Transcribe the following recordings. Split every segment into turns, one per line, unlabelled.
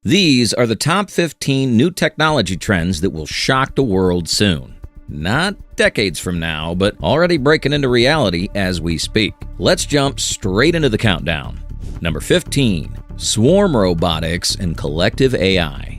These are the top 15 new technology trends that will shock the world soon. Not decades from now, but already breaking into reality as we speak. Let's jump straight into the countdown. Number 15. Swarm robotics and collective AI.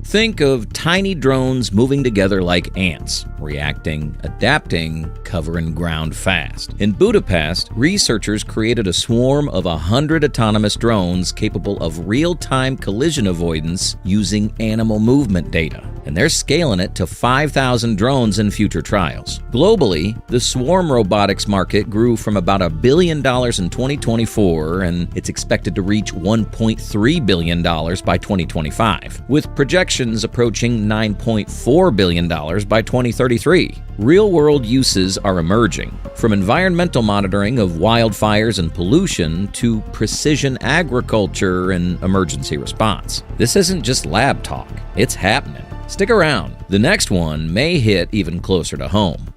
Think of tiny drones moving together like ants, reacting, adapting, covering ground fast. In Budapest, researchers created a swarm of 100 autonomous drones capable of real-time collision avoidance using animal movement data. And they're scaling it to 5,000 drones in future trials. Globally, the swarm robotics market grew from about $1 billion in 2024, and it's expected to reach $1.3 billion by 2025, with projections approaching $9.4 billion by 2033. Real-world uses are emerging, from environmental monitoring of wildfires and pollution to precision agriculture and emergency response. This isn't just lab talk, it's happening. Stick around. The next one may hit even closer to home.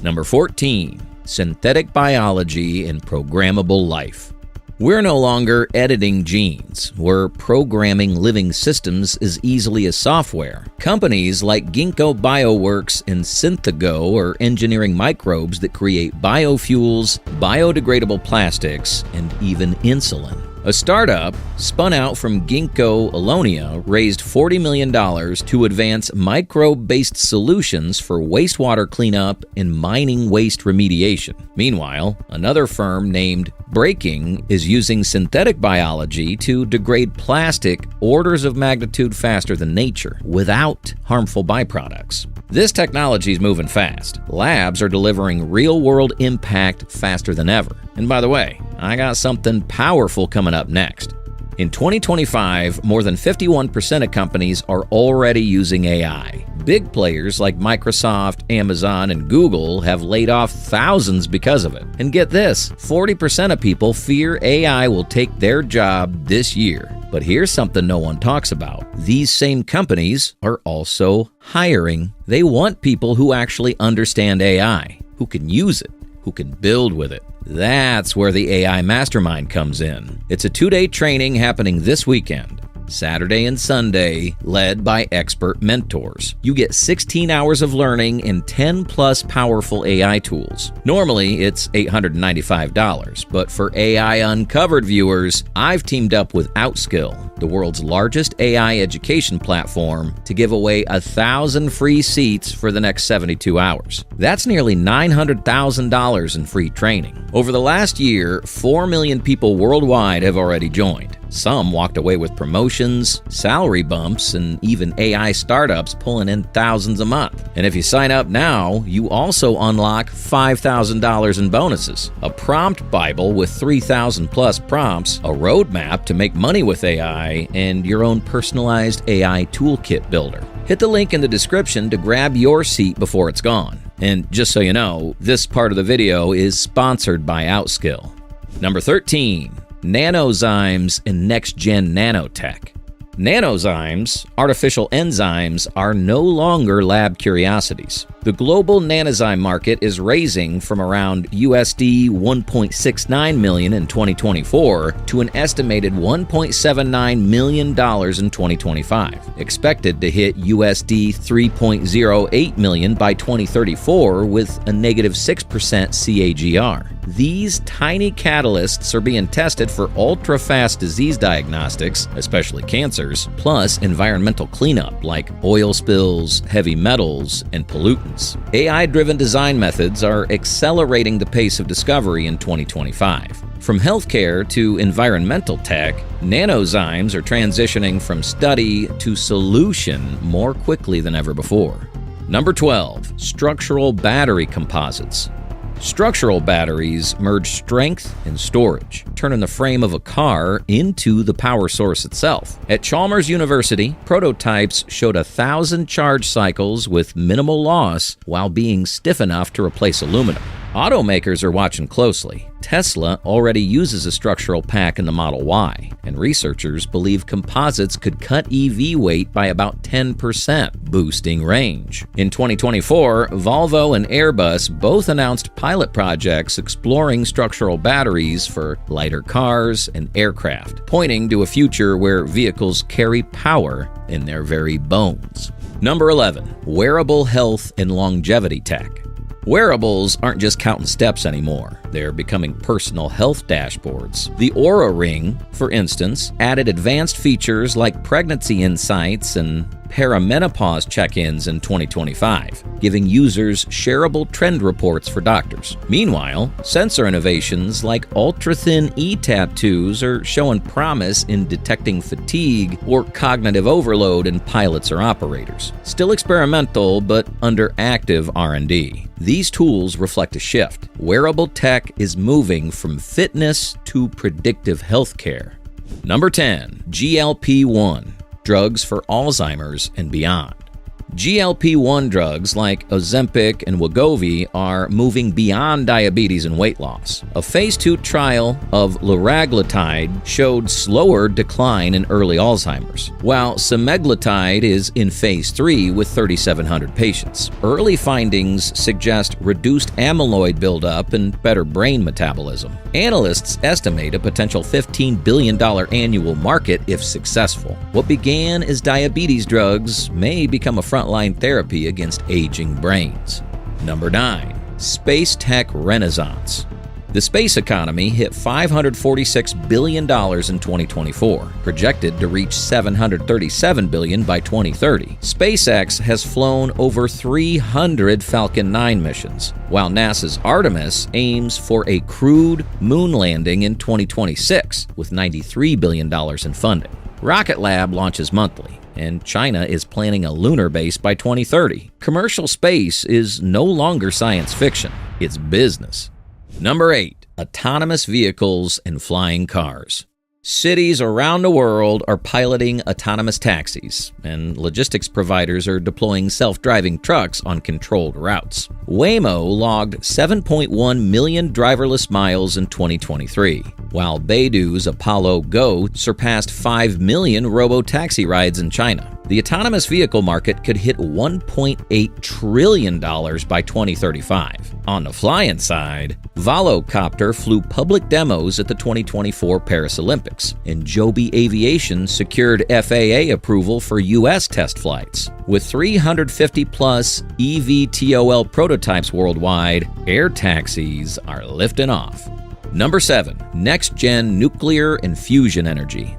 Number 14. Synthetic biology and programmable life. We're no longer editing genes. We're programming living systems as easily as software. Companies like Ginkgo Bioworks and Synthago are engineering microbes that create biofuels, biodegradable plastics, and even insulin. A startup spun out from Ginkgo Alonia raised $40 million to advance microbe-based solutions for wastewater cleanup and mining waste remediation. Meanwhile, another firm named Breaking is using synthetic biology to degrade plastic orders of magnitude faster than nature without harmful byproducts. This technology is moving fast. Labs are delivering real-world impact faster than ever. And by the way, I got something powerful coming up next. In 2025, more than 51% of companies are already using AI. Big players like Microsoft, Amazon, and Google have laid off thousands because of it. And get this, 40% of people fear AI will take their job this year. But here's something no one talks about. These same companies are also hiring. They want people who actually understand AI, who can use it, who can build with it. That's where the AI Mastermind comes in. It's a 2-day training happening this weekend, Saturday and Sunday, led by expert mentors. You get 16 hours of learning and 10+ powerful AI tools. Normally, it's $895, but for AI Uncovered viewers, I've teamed up with Outskill, the world's largest AI education platform, to give away 1,000 free seats for the next 72 hours. That's nearly $900,000 in free training. Over the last year, 4 million people worldwide have already joined. Some walked away with promotions, salary bumps, and even AI startups pulling in thousands a month. And if you sign up now, you also unlock $5,000 in bonuses, a prompt Bible with 3,000+ prompts, a roadmap to make money with AI, and your own personalized AI toolkit builder. Hit the link in the description to grab your seat before it's gone. And just so you know, this part of the video is sponsored by Outskill. Number 13. Nanozymes and next-gen nanotech. Nanozymes, artificial enzymes, are no longer lab curiosities. The global nanozyme market is raising from around USD 1.69 million in 2024 to an estimated $1.79 million in 2025, expected to hit USD 3.08 million by 2034 with a -6% CAGR. These tiny catalysts are being tested for ultra-fast disease diagnostics, especially cancers, plus environmental cleanup like oil spills, heavy metals, and pollutants. AI-driven design methods are accelerating the pace of discovery in 2025. From healthcare to environmental tech, nanozymes are transitioning from study to solution more quickly than ever before. Number 12. Structural battery composites. Structural batteries merge strength and storage, turning the frame of a car into the power source itself. At Chalmers University, prototypes showed 1,000 charge cycles with minimal loss while being stiff enough to replace aluminum. Automakers are watching closely. Tesla already uses a structural pack in the Model Y, and researchers believe composites could cut EV weight by about 10%, boosting range. In 2024, Volvo and Airbus both announced pilot projects exploring structural batteries for lighter cars and aircraft, pointing to a future where vehicles carry power in their very bones. Number 11. Wearable health and longevity tech. Wearables aren't just counting steps anymore. They're becoming personal health dashboards. The Oura Ring, for instance, added advanced features like pregnancy insights and perimenopause check-ins in 2025, giving users shareable trend reports for doctors. Meanwhile, sensor innovations like ultra-thin e-tattoos are showing promise in detecting fatigue or cognitive overload in pilots or operators. Still experimental, but under active R&D. These tools reflect a shift. Wearable tech is moving from fitness to predictive healthcare. Number 10. GLP-1. Drugs for Alzheimer's and beyond. GLP-1 drugs like Ozempic and Wegovy are moving beyond diabetes and weight loss. A phase 2 trial of liraglutide showed slower decline in early Alzheimer's, while semaglutide is in phase 3 with 3,700 patients. Early findings suggest reduced amyloid buildup and better brain metabolism. Analysts estimate a potential $15 billion annual market if successful. What began as diabetes drugs may become a frontline therapy against aging brains. Number 9. Space tech renaissance. The space economy hit $546 billion in 2024, projected to reach $737 billion by 2030. SpaceX has flown over 300 Falcon 9 missions, while NASA's Artemis aims for a crewed moon landing in 2026 with $93 billion in funding. Rocket Lab launches monthly, and China is planning a lunar base by 2030. Commercial space is no longer science fiction, it's business. Number 8. Autonomous vehicles and flying cars. Cities around the world are piloting autonomous taxis, and logistics providers are deploying self-driving trucks on controlled routes. Waymo logged 7.1 million driverless miles in 2023, while Baidu's Apollo Go surpassed 5 million robo-taxi rides in China. The autonomous vehicle market could hit $1.8 trillion by 2035. On the flying side, Volocopter flew public demos at the 2024 Paris Olympics, and Joby Aviation secured FAA approval for U.S. test flights. With 350-plus eVTOL prototypes worldwide, air taxis are lifting off. Number 7. Next-gen nuclear and fusion energy.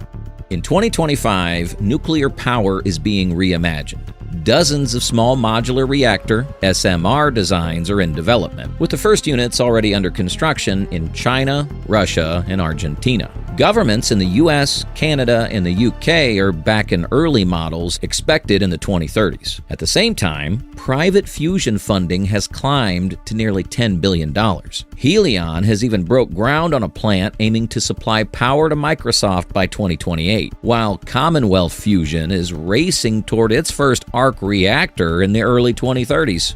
In 2025, nuclear power is being reimagined. Dozens of small modular reactor (SMR) designs are in development, with the first units already under construction in China, Russia, and Argentina. Governments in the US, Canada, and the UK are backing early models expected in the 2030s. At the same time, private fusion funding has climbed to nearly $10 billion. Helion has even broke ground on a plant aiming to supply power to Microsoft by 2028, while Commonwealth Fusion is racing toward its first arc reactor in the early 2030s.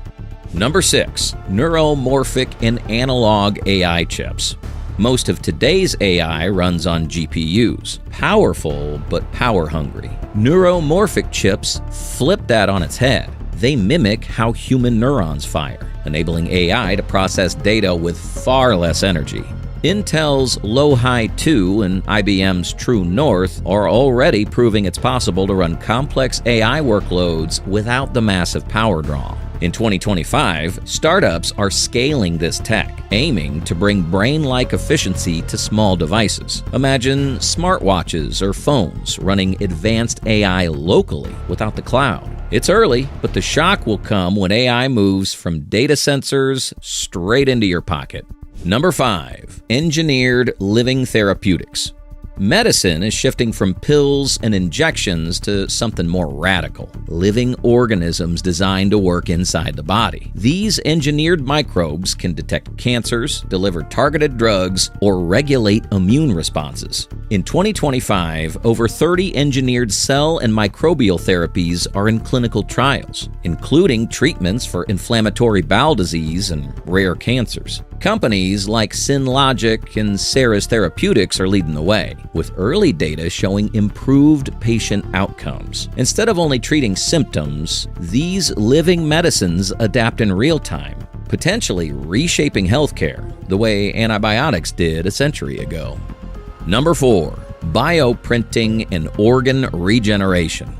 Number 6. Neuromorphic and analog AI chips. Most of today's AI runs on GPUs, powerful but power-hungry. Neuromorphic chips flip that on its head. They mimic how human neurons fire, enabling AI to process data with far less energy. Intel's Low-Hi 2 and IBM's True North are already proving it's possible to run complex AI workloads without the massive power draw. In 2025, startups are scaling this tech, aiming to bring brain-like efficiency to small devices. Imagine smartwatches or phones running advanced AI locally without the cloud. It's early, but the shock will come when AI moves from data sensors straight into your pocket. Number 5. Engineered living therapeutics. Medicine is shifting from pills and injections to something more radical: living organisms designed to work inside the body. These engineered microbes can detect cancers, deliver targeted drugs, or regulate immune responses. In 2025, over 30 engineered cell and microbial therapies are in clinical trials, including treatments for inflammatory bowel disease and rare cancers. Companies like Synlogic and Ceres Therapeutics are leading the way, with early data showing improved patient outcomes. Instead of only treating symptoms, these living medicines adapt in real time, potentially reshaping healthcare the way antibiotics did a century ago. Number 4. Bioprinting and organ regeneration.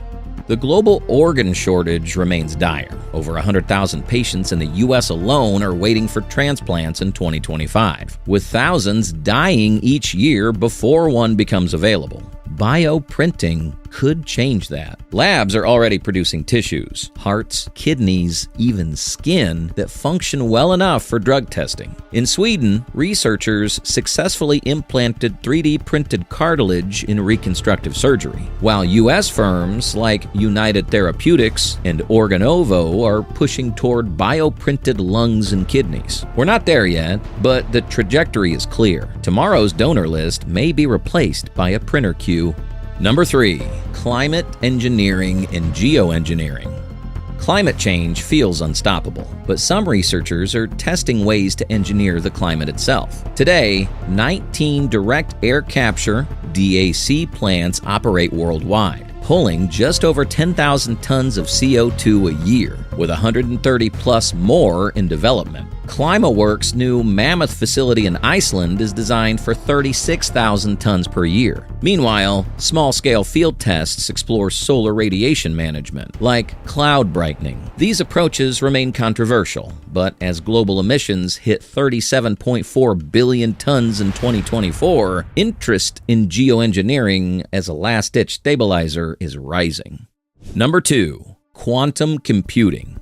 The global organ shortage remains dire. Over 100,000 patients in the U.S. alone are waiting for transplants in 2025, with thousands dying each year before one becomes available. Bioprinting could change that. Labs are already producing tissues, hearts, kidneys, even skin that function well enough for drug testing. In Sweden, researchers successfully implanted 3D printed cartilage in reconstructive surgery, while U.S. firms like United Therapeutics and Organovo are pushing toward bioprinted lungs and kidneys. We're not there yet, but the trajectory is clear. Tomorrow's donor list may be replaced by a printer queue. Number 3. Climate engineering and geoengineering. Climate change feels unstoppable, but some researchers are testing ways to engineer the climate itself. Today, 19 direct air capture (DAC) plants operate worldwide, pulling just over 10,000 tons of CO2 a year, with 130 plus more in development. ClimaWorks' new Mammoth facility in Iceland is designed for 36,000 tons per year. Meanwhile, small-scale field tests explore solar radiation management, like cloud brightening. These approaches remain controversial, but as global emissions hit 37.4 billion tons in 2024, interest in geoengineering as a last-ditch stabilizer is rising. Number 2. Quantum computing.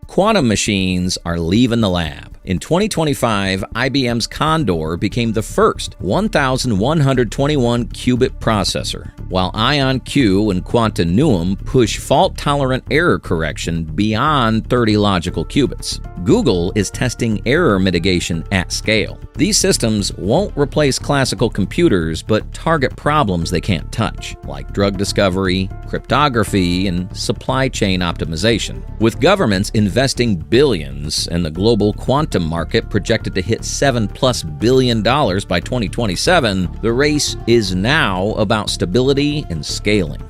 Quantum machines are leaving the lab. In 2025, IBM's Condor became the first 1,121 qubit processor, while IonQ and Quantinuum push fault-tolerant error correction beyond 30 logical qubits. Google is testing error mitigation at scale. These systems won't replace classical computers, but target problems they can't touch, like drug discovery, cryptography, and supply chain optimization. With governments investing billions and the global quantum market projected to hit $7+ billion by 2027, the race is now about stability and scaling.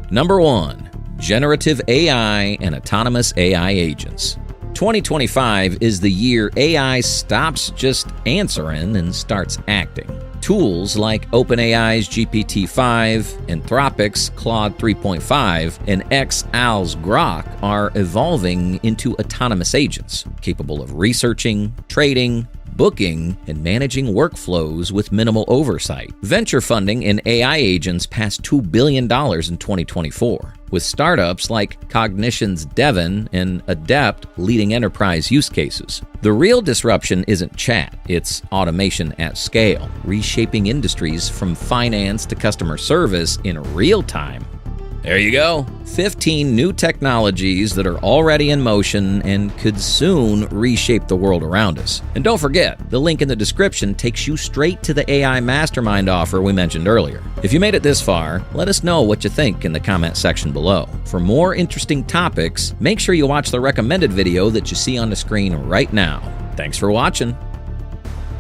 Number 1. Generative AI and autonomous AI agents. 2025 is the year AI stops just answering and starts acting. Tools like OpenAI's GPT-5, Anthropic's Claude 3.5, and xAl's Grok are evolving into autonomous agents, capable of researching, trading, booking, and managing workflows with minimal oversight. Venture funding in AI agents passed $2 billion in 2024, with startups like Cognition's Devon and Adept leading enterprise use cases. The real disruption isn't chat, it's automation at scale, reshaping industries from finance to customer service in real time. There you go. 15 new technologies that are already in motion and could soon reshape the world around us. And don't forget, the link in the description takes you straight to the AI Mastermind offer we mentioned earlier. If you made it this far, let us know what you think in the comment section below. For more interesting topics, make sure you watch the recommended video that you see on the screen right now. Thanks for watching.